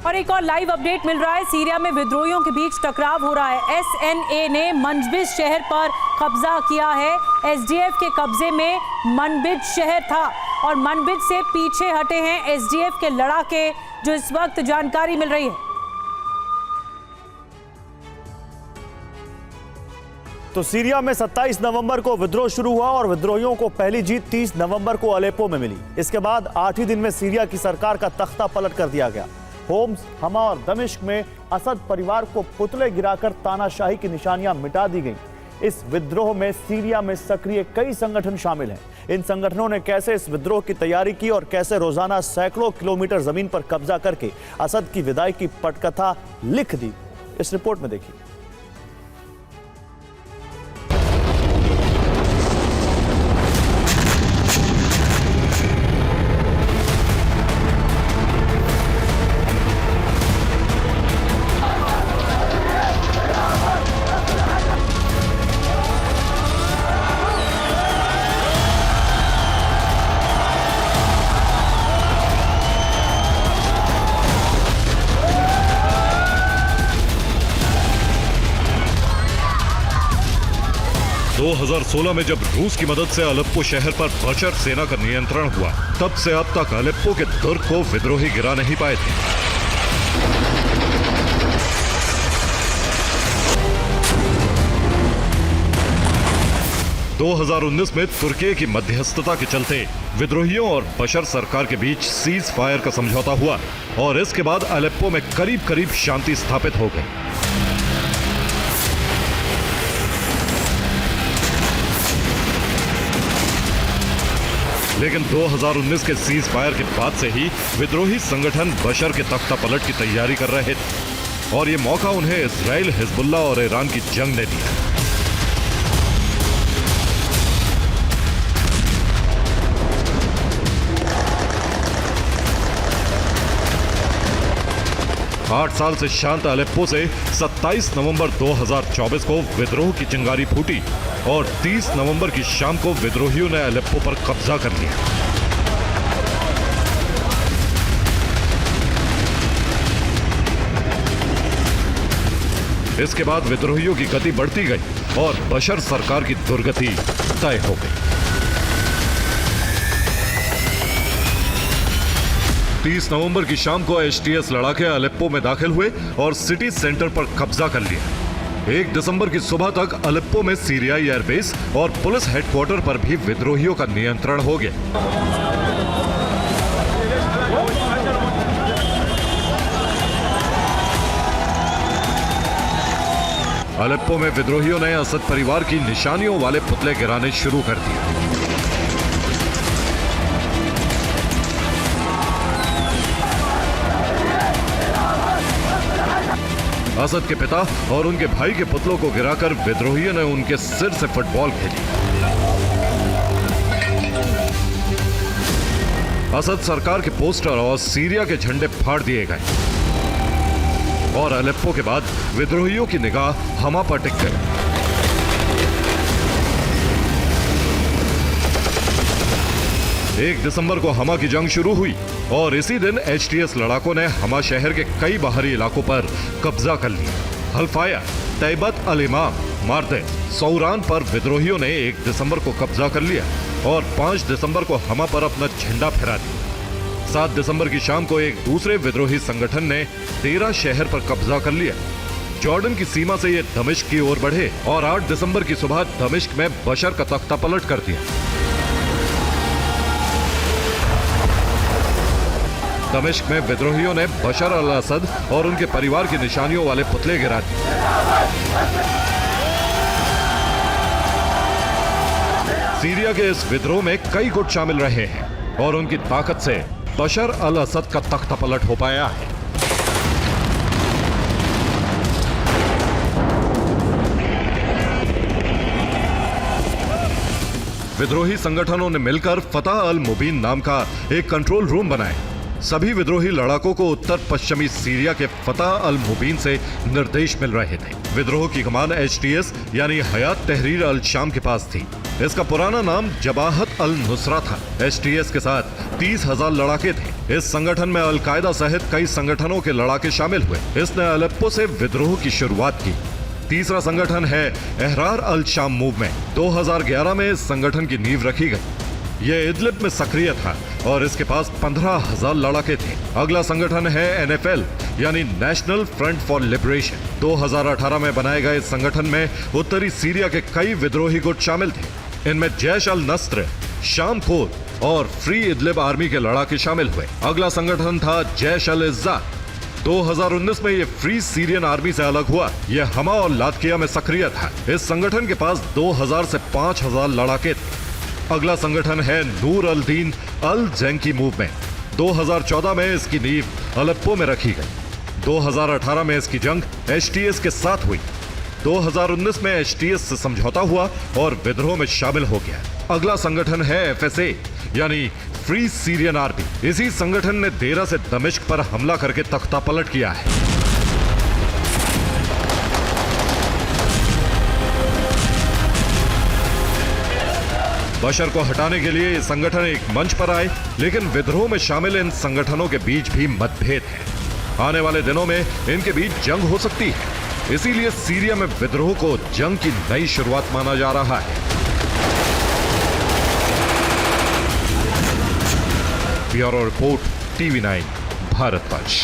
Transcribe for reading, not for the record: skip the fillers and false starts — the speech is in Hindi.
और एक और लाइव अपडेट मिल रहा है। सीरिया में विद्रोहियों के बीच टकराव हो रहा है। एसएनए ने मनबिज शहर पर कब्जा किया है। एसडीएफ के कब्जे में मनबिज शहर था और मनबिज से पीछे हटे हैं एसडीएफ के लड़ाके, जो इस वक्त जानकारी मिल रही है। तो सीरिया में 27 नवंबर को विद्रोह शुरू हुआ और विद्रोहियों को पहली जीत 30 नवंबर को अलेप्पो में मिली। इसके बाद 8 ही दिन में सीरिया की सरकार का तख्ता पलट कर दिया गया। होम्स, हमा और दमिश्क में असद परिवार को पुतले गिराकर तानाशाही की निशानियां मिटा दी गईं। इस विद्रोह में सीरिया में सक्रिय कई संगठन शामिल हैं। इन संगठनों ने कैसे इस विद्रोह की तैयारी की और कैसे रोजाना सैकड़ों किलोमीटर जमीन पर कब्जा करके असद की विदाई की पटकथा लिख दी, इस रिपोर्ट में देखिए। दो 2016 में जब रूस की मदद से अलेप्पो शहर पर बशर सेना का नियंत्रण हुआ, तब से अब तक अलेप्पो के दुर्ग को विद्रोही गिरा नहीं पाए थे। दो 2019 में तुर्की की मध्यस्थता के चलते विद्रोहियों और बशर सरकार के बीच सीज फायर का समझौता हुआ और इसके बाद अलेप्पो में करीब करीब शांति स्थापित हो गई। लेकिन 2019 के सीज फायर के बाद से ही विद्रोही संगठन बशर के तख्ता पलट की तैयारी कर रहे थे और ये मौका उन्हें इजराइल, हिजबुल्लाह और ईरान की जंग ने दिया। आठ साल से शांत अलेप्पो से 27 नवंबर 2024 को विद्रोह की चिंगारी फूटी और 30 नवंबर की शाम को विद्रोहियों ने अलेप्पो पर कब्जा कर लिया। इसके बाद विद्रोहियों की गति बढ़ती गई और बशर सरकार की दुर्गति तय हो गई। 30 नवंबर की शाम को एचटीएस लड़ाके अलेप्पो में दाखिल हुए और सिटी सेंटर पर कब्जा कर लिया। 1 दिसंबर की सुबह तक अलेप्पो में सीरियाई एयरबेस और पुलिस हेडक्वार्टर पर भी विद्रोहियों का नियंत्रण हो गया। अलेप्पो में विद्रोहियों ने असद परिवार की निशानियों वाले पुतले गिराने शुरू कर दिए। असद के पिता और उनके भाई के पुतलों को गिराकर विद्रोहियों ने उनके सिर से फुटबॉल खेली। असद सरकार के पोस्टर और सीरिया के झंडे फाड़ दिए गए और अलेप्पो के बाद विद्रोहियों की निगाह हमा पर टिक गई। एक दिसंबर को हमा की जंग शुरू हुई और इसी दिन एचटीएस लड़ाकों ने हमा शहर के कई बाहरी इलाकों पर कब्जा कर लिया। हल्फाया, तैबत अल इमाम, मार्दे, सौरान पर विद्रोहियों ने 1 दिसंबर को कब्जा कर लिया और 5 दिसंबर को हमा पर अपना झंडा फहरा दिया। 7 दिसंबर की शाम को एक दूसरे विद्रोही संगठन ने 13 शहर पर कब्जा कर लिया। जॉर्डन की सीमा से ये दमिश्क की ओर बढ़े और 8 दिसंबर की सुबह दमिश्क में बशर का तख्ता पलट कर दिया। दमिश्क में विद्रोहियों ने बशर अल असद और उनके परिवार की निशानियों वाले पुतले गिरा दिए। सीरिया के इस विद्रोह में कई गुट शामिल रहे हैं और उनकी ताकत से बशर अल असद का तख्ता पलट हो पाया है। विद्रोही संगठनों ने मिलकर फतह अल मुबीन नाम का एक कंट्रोल रूम बनाया। सभी विद्रोही लड़ाकों को उत्तर पश्चिमी सीरिया के फतह अल मुबीन से निर्देश मिल रहे थे। विद्रोह की कमान एचटीएस यानी हयात तहरीर अल शाम के पास थी। इसका पुराना नाम जबाहत अल नुसरा था। एचटीएस के साथ 30,000 लड़ाके थे। इस संगठन में अलकायदा सहित कई संगठनों के लड़ाके शामिल हुए। इसने अलेप्पो से विद्रोह की शुरुआत की। तीसरा संगठन है एहरार अल शाम मूवमेंट। 2011 में इस संगठन की नींव रखी गई। ये इदलिब में सक्रिय था और इसके पास 15,000 लड़ाके थे। अगला संगठन है NFL यानी नेशनल फ्रंट फॉर लिबरेशन। 2018 में बनाए गए इस संगठन में उत्तरी सीरिया के कई विद्रोही गुट शामिल थे। इनमें जैश अल नस्र, शाम खोर और फ्री इदलिब आर्मी के लड़ाके शामिल हुए। अगला संगठन था जैश अल इज्जा। 2019 में ये फ्री सीरियन आर्मी से अलग हुआ। यह हमा और लातकिया में सक्रिय था। इस संगठन के पास 2000 से 5000 लड़ाके थे। अगला संगठन है नूर अल दीन अल जैंकी मूवमेंट। 2014 में इसकी नींव अलेप्पो में रखी गई। 2018 में इसकी जंग HTS के साथ हुई। 2019 में HTS से समझौता हुआ और विद्रोह में शामिल हो गया। अगला संगठन है FSA यानी फ्री सीरियन आर्मी। इसी संगठन ने देरा से दमिश्क पर हमला करके तख्ता पलट किया है। बशर को हटाने के लिए ये संगठन एक मंच पर आए, लेकिन विद्रोह में शामिल इन संगठनों के बीच भी मतभेद है। आने वाले दिनों में इनके बीच जंग हो सकती है। इसीलिए सीरिया में विद्रोह को जंग की नई शुरुआत माना जा रहा है। Bureau report, TV9 Bharatvarsh.